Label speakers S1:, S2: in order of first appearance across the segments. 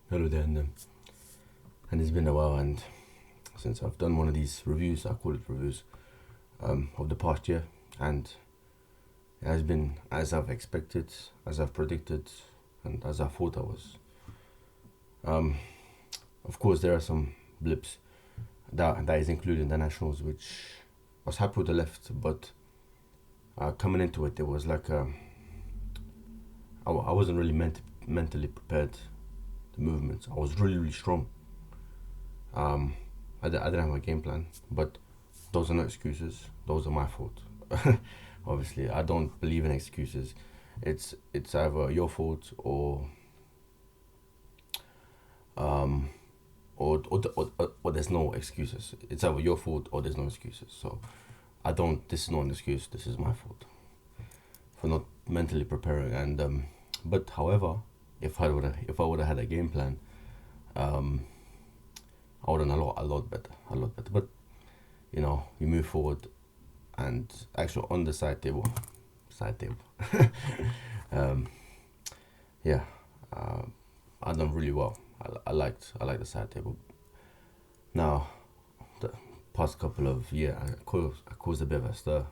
S1: Hello there, and it's been a while, and since I've done one of these reviews, I call it reviews, of the past year, and it has been as I've expected, as I've predicted, and as I thought I was. Um, of course, there are some blips that is including the Nationals, which I was happy with the left, but coming into it, it was like I wasn't really mentally prepared. The movements, I was really strong. Um, I didn't have a game plan, but those are not excuses. Those are my fault. Obviously, I don't believe in excuses. It's either your fault um or there's no excuses. It's either your fault or there's no excuses. So I don't. This is not an excuse. This is my fault for not mentally preparing. And but however, if I would have had a game plan, um, I would have done a lot better, a lot better. But you move forward, and actually on the side table, um, yeah, uh, I done really well. I liked the side table. Now, the past couple of years, I caused a bit of a stir.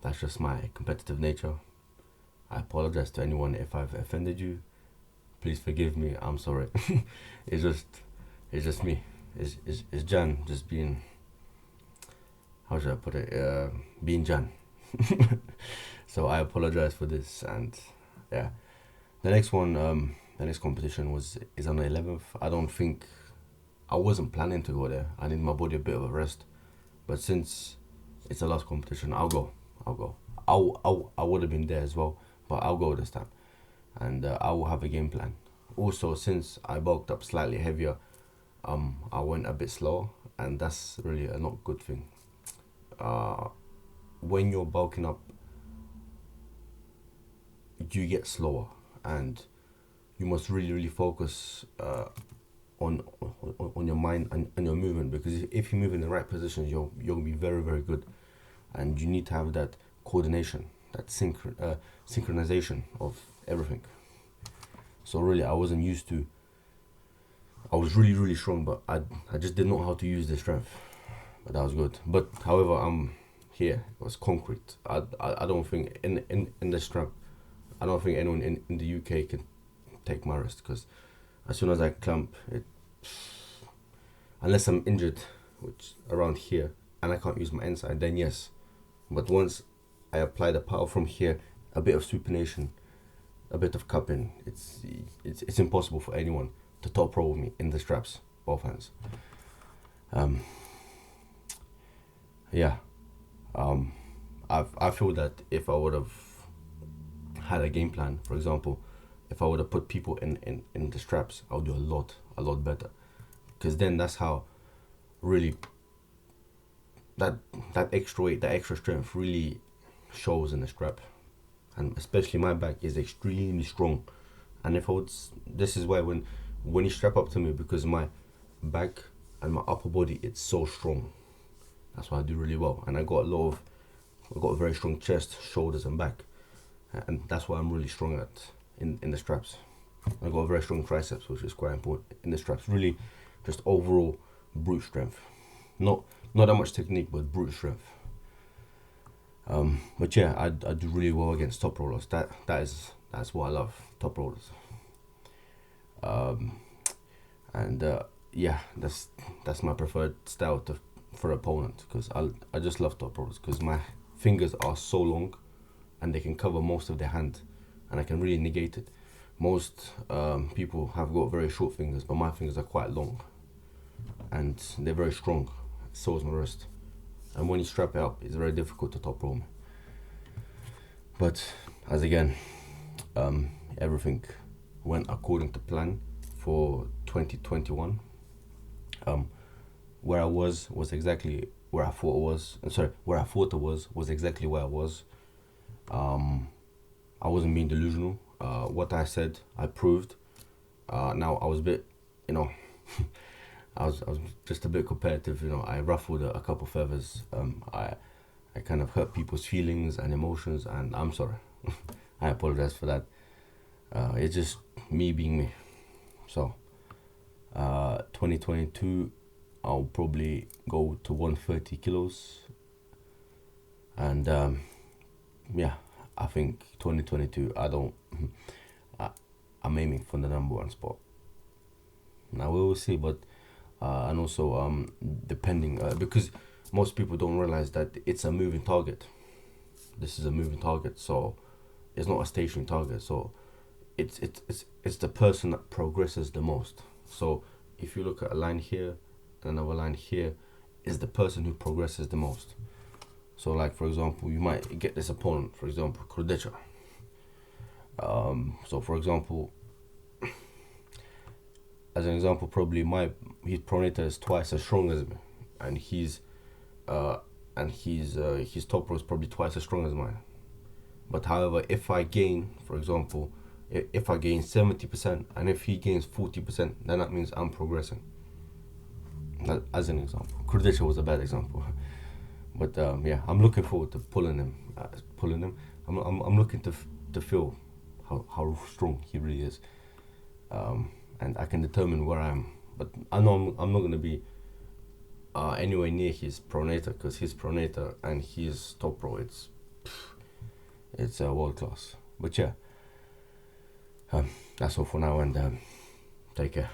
S1: That's just my competitive nature. I apologize to anyone if I've offended you. Please forgive me. I'm sorry. it's just it's just me. It's Jan just being, how should I put it? Being Jan. So I apologize for this, and yeah, the next competition is on the 11th. I wasn't planning to go there. I need my body a bit of a rest, but since it's the last competition, I'll go. I would have been there as well, but I'll go this time, and I will have a game plan. Also, since I bulked up slightly heavier, I went a bit slower, and that's really a not good thing. Uh, when you're bulking up, you get slower, and you must really focus on your mind and your movement, because if you move in the right positions, you're gonna be very good, and you need to have that coordination, that synchronization of everything. So really, I was really strong, but I just didn't know how to use the strength. But that was good. But however, I'm here. It was concrete. I don't think in the strap, I don't think anyone in the UK can take my wrist, because as soon as I clamp it, unless I'm injured, which around here, and I can't use my inside, then yes. But once I apply the power from here, a bit of supination, a bit of cupping, it's impossible for anyone to top roll me in the straps, both hands. Um, yeah. Um, I feel that if I would have had a game plan, for example, if I would have put people in the straps, I would do a lot better. Because then that's how really that that extra weight, that extra strength really shows in the strap. And especially my back is extremely strong. And if I would, this is why when you strap up to me, because my back and my upper body, it's so strong. That's why I do really well. And I got a very strong chest, shoulders, and back, and that's why I'm really strong at in the straps. I got a very strong triceps, which is quite important in the straps. Really, just overall brute strength. Not that much technique, but brute strength. But yeah, I do really well against top rollers. That's what I love, top rollers. Um, and yeah, that's my preferred style for opponent, because I just love top rollers, because my fingers are so long, and they can cover most of their hand, and I can really negate it. Most people have got very short fingers, but my fingers are quite long, and they're very strong. So is my wrist. And when you strap it up, it's very difficult to top roll me. But as again, everything went according to plan for 2021. Where I was exactly where I thought it was. Sorry, where I thought it was exactly where I was. I wasn't being delusional. What I said, I proved. Now I was a bit, you know, I was just a bit competitive. I ruffled a couple feathers. I kind of hurt people's feelings and emotions, and I'm sorry. I apologize for that. It's just me being me. So 2022, I'll probably go to 130 kilos. And yeah, I think 2022, I'm aiming for the number one spot. Now we will see, but and also depending because most people don't realize that it's a moving target. This is a moving target, so it's not a stationary target. So it's the person that progresses the most. So if you look at a line here, another line here, is the person who progresses the most. So like for example, you might get this opponent, for example, Krudetcha. So for example, as an example, probably his pronator is twice as strong as me, and his top row is probably twice as strong as mine. But however, if I gain, for example, if I gain 70% and if he gains 40%, then that means I'm progressing. As an example, Krudetcha was a bad example, but yeah, I'm looking forward to pulling him. I'm looking to feel how strong he really is, and I can determine where I am. But I know I'm not gonna be anywhere near his pronator, because his pronator and his top pro, it's world class. But yeah, that's all for now, and take care.